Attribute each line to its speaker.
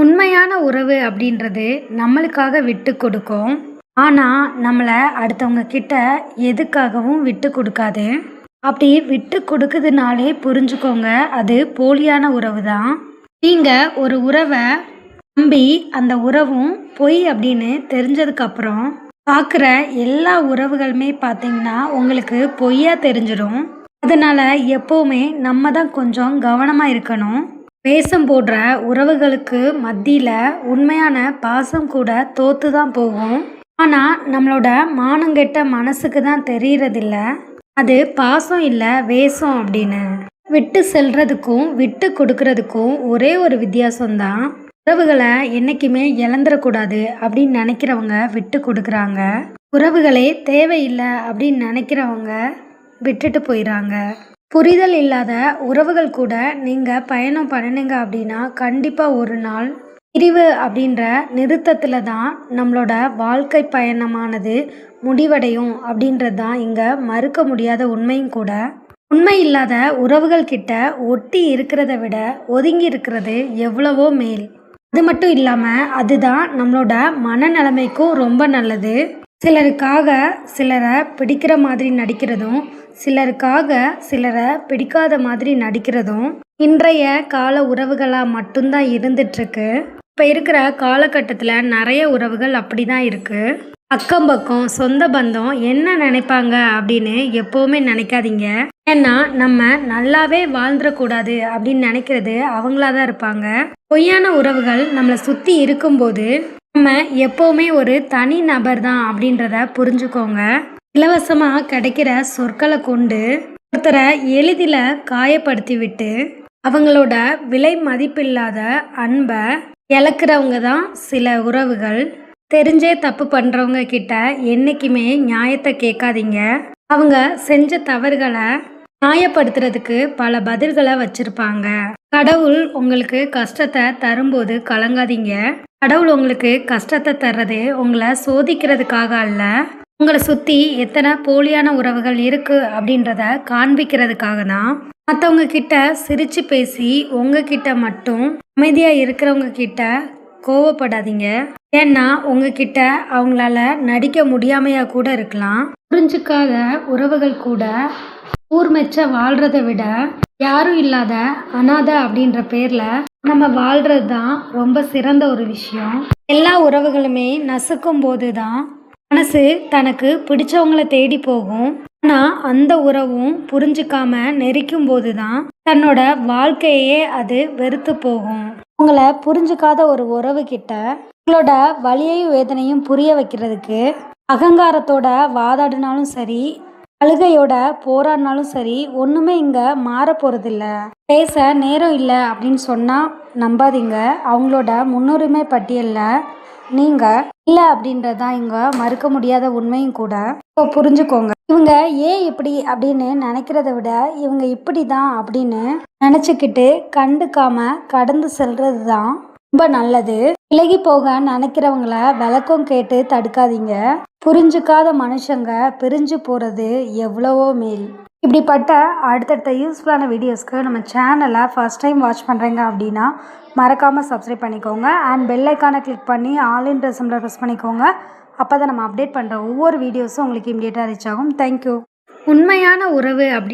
Speaker 1: உண்மையான உறவு அப்படின்றது நம்மளுக்காக விட்டு கொடுக்கும். ஆனால் நம்மளை அடுத்தவங்க கிட்ட எதுக்காகவும் விட்டு கொடுக்காது. அப்படி விட்டு கொடுக்குதுனாலே புரிஞ்சுக்கோங்க, அது போலியான உறவு தான். நீங்கள் ஒரு உறவை நம்பி அந்த உறவும் பொய் அப்படின்னு தெரிஞ்சதுக்கப்புறம் பார்க்குற எல்லா உறவுகளுமே பார்த்தீங்கன்னா உங்களுக்கு பொய்யா தெரிஞ்சிடும். அதனால் எப்போவுமே நம்ம தான் கொஞ்சம் கவனமாக இருக்கணும். வேஷம் போடுற உறவுகளுக்கு மத்தியில் உண்மையான பாசம் கூட தோத்து தான் போகும். ஆனால் நம்மளோட மானங்கெட்ட மனசுக்கு தான் தெரியறதில்ல அது பாசம் இல்லை வேஷம் அப்படின்னு. விட்டு செல்றதுக்கும் விட்டு கொடுக்கறதுக்கும் ஒரே ஒரு வித்தியாசம்தான். உறவுகளை என்றைக்குமே இழந்துடக்கூடாது அப்படின்னு நினைக்கிறவங்க விட்டு கொடுக்குறாங்க. உறவுகளே தேவையில்லை அப்படின்னு நினைக்கிறவங்க விட்டுட்டு போயிடுறாங்க. புரிதல் இல்லாத உறவுகள் கூட நீங்கள் பயணம் பண்ணினீங்க அப்படின்னா கண்டிப்பாக ஒரு நாள் பிரிவு அப்படின்ற நிறுத்தத்தில் தான் நம்மளோட வாழ்க்கை பயணமானது முடிவடையும் அப்படின்றது தான் இங்கே மறுக்க முடியாத உண்மையும் கூட. உண்மை இல்லாத உறவுகள் கிட்ட ஒட்டி இருக்கிறத விட ஒதுங்கி இருக்கிறது எவ்வளவோ மேல். அது மட்டும் இல்லாமல் அதுதான் நம்மளோட மனநிலைமைக்கும் ரொம்ப நல்லது. சிலருக்காக சிலரை பிடிக்கிற மாதிரி நடிக்கிறதும் சிலருக்காக சிலரை பிடிக்காத மாதிரி நடிக்கிறதும் இன்றைய கால உறவுகளாக மட்டும்தான் இருந்துட்டுருக்கு. இப்போ இருக்கிற காலகட்டத்தில் நிறைய உறவுகள் அப்படி தான் இருக்குது. அக்கம் பக்கம் சொந்த பந்தம் என்ன நினைப்பாங்க அப்படின்னு எப்போவுமே நினைக்காதீங்க. ஏன்னா நம்ம நல்லாவே வாழ்ந்துடக்கூடாது அப்படின்னு நினைக்கிறது அவங்களா தான் இருப்பாங்க. பொய்யான உறவுகள் நம்மளை சுற்றி இருக்கும்போது நம்ம எப்போவுமே ஒரு தனி நபர் தான் அப்படின்றத புரிஞ்சுக்கோங்க. இலவசமாக கிடைக்கிற சொற்களை கொண்டு ஒருத்தரை எளிதில் காயப்படுத்தி விட்டு அவங்களோட விலை மதிப்பில்லாத அன்பை இழக்கிறவங்க தான் சில உறவுகள். தெரிஞ்சே தப்பு பண்ணுறவங்க கிட்ட என்றைக்குமே நியாயத்தை கேட்காதீங்க. அவங்க செஞ்ச தவறுகளை நியாயப்படுத்துறதுக்கு பல பதில்களை வச்சுருப்பாங்க. கடவுள் உங்களுக்கு கஷ்டத்தை தரும்போது கலங்காதீங்க. கடவுள் உங்களுக்கு கஷ்டத்தை தர்றது உங்களை சோதிக்கிறதுக்காக அல்ல, உங்களை சுற்றி எத்தனை போலியான உறவுகள் இருக்குது அப்படின்றத காண்பிக்கிறதுக்காக தான். மற்றவங்க கிட்ட சிரித்து பேசி உங்ககிட்ட மட்டும் அமைதியாக இருக்கிறவங்க கிட்ட கோவப்படாதீங்க. ஏன்னா உங்ககிட்ட அவங்களால நடிக்க முடியாமையா கூட இருக்கலாம். புரிஞ்சுக்காத உறவுகள் கூட ஊர் மெச்ச வாழ்கிறத விட யாரும் இல்லாத அனாதை அப்படின்ற பேரில் நம்ம வாழ்கிறது தான் ரொம்ப சிறந்த ஒரு விஷயம். எல்லா உறவுகளுமே நசுக்கும் போது தான் மனசு தனக்கு பிடிச்சவங்கள தேடி போகும். ஆனால் அந்த உறவும் புரிஞ்சுக்காம நெரிக்கும் போது தான் தன்னோட வாழ்க்கையே அது வெறுத்து போகும். உங்களை புரிஞ்சுக்காத ஒரு உறவு கிட்ட உங்களோட வலியையும் வேதனையும் புரிய வைக்கிறதுக்கு அகங்காரத்தோட வாதாடினாலும் சரி, அழுகையோட போராடினாலும் சரி, ஒன்றுமே இங்கே மாற போகிறதில்ல. பேச நேரம் இல்லை அப்படின்னு சொன்னால் நம்பாதீங்க. அவங்களோட முன்னுரிமை பட்டியலில் நீங்கள் இல்லை அப்படின்றது தான் இங்கே மறுக்க முடியாத உண்மையும் கூட. இப்போ புரிஞ்சுக்கோங்க, இவங்க ஏன் இப்படி அப்படின்னு நினைக்கிறத விட இவங்க இப்படி தான் அப்படின்னு நினச்சிக்கிட்டு கண்டுக்காம கடந்து செல்றது தான் ரொம்ப நல்லது. விலகி போக நினைக்கிறவங்கள விளக்கம் கேட்டு தடுக்காதீங்க. புரிஞ்சுக்காத மனுஷங்க பிரிஞ்சு போகிறது எவ்வளவோ மேல். இப்படிப்பட்ட அடுத்தடுத்த யூஸ்ஃபுல்லான வீடியோஸ்க்கு நம்ம சேனலை ஃபஸ்ட் டைம் வாட்ச் பண்ணுறீங்க அப்படின்னா மறக்காமல் சப்ஸ்கிரைப் பண்ணிக்கோங்க. அண்ட் பெல் ஐக்கானை கிளிக் பண்ணி ஆல்ன்ற சிம்பிளை ப்ரெஸ் பண்ணிக்கோங்க. அப்போ தான் நம்ம அப்டேட் பண்ணுற ஒவ்வொரு வீடியோஸும் உங்களுக்கு இமீடியட்டாக ரீச் ஆகும். தேங்க்யூ. உண்மையான உறவு அப்படி